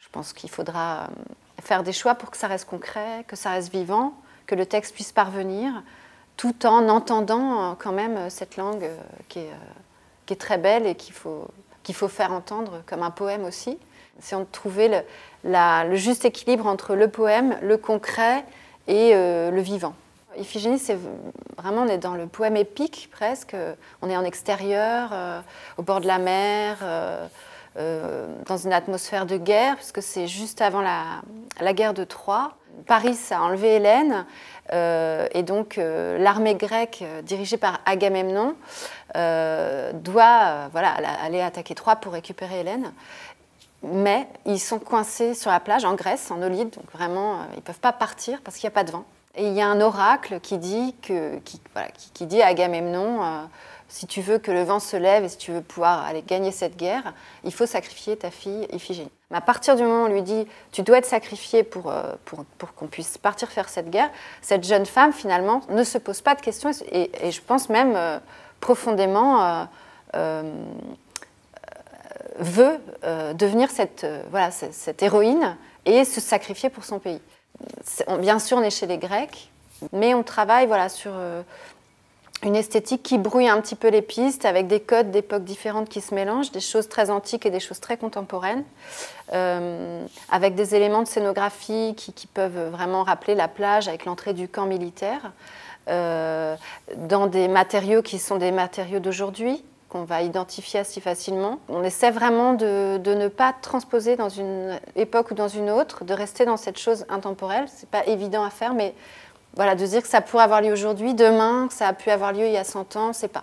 Je pense qu'il faudra faire des choix pour que ça reste concret, que ça reste vivant, que le texte puisse parvenir, tout en entendant quand même cette langue qui est très belle et qu'il faut faire entendre comme un poème aussi. C'est de trouver le juste équilibre entre le poème, le concret et le vivant. Iphigénie, c'est vraiment, on est dans le poème épique presque. On est en extérieur, au bord de la mer, dans une atmosphère de guerre, puisque c'est juste avant la guerre de Troie. Paris a enlevé Hélène, et donc l'armée grecque dirigée par Agamemnon doit aller attaquer Troie pour récupérer Hélène. Mais ils sont coincés sur la plage en Grèce, en Olide, donc vraiment ils ne peuvent pas partir parce qu'il n'y a pas de vent. Et il y a un oracle qui dit à Agamemnon, si tu veux que le vent se lève et si tu veux pouvoir aller gagner cette guerre, il faut sacrifier ta fille Iphigénie. Mais à partir du moment où on lui dit, tu dois être sacrifié pour qu'on puisse partir faire cette guerre, cette jeune femme finalement ne se pose pas de questions et je pense même profondément veut devenir cette héroïne et se sacrifier pour son pays. Bien sûr, on est chez les Grecs, mais on travaille sur une esthétique qui brouille un petit peu les pistes, avec des codes d'époques différentes qui se mélangent, des choses très antiques et des choses très contemporaines, avec des éléments de scénographie qui peuvent vraiment rappeler la plage avec l'entrée du camp militaire, dans des matériaux qui sont des matériaux d'aujourd'hui, qu'on va identifier assez facilement. On essaie vraiment de ne pas transposer dans une époque ou dans une autre, de rester dans cette chose intemporelle. Ce n'est pas évident à faire, mais voilà, de dire que ça pourrait avoir lieu aujourd'hui, demain, que ça a pu avoir lieu il y a 100 ans, on ne sait pas.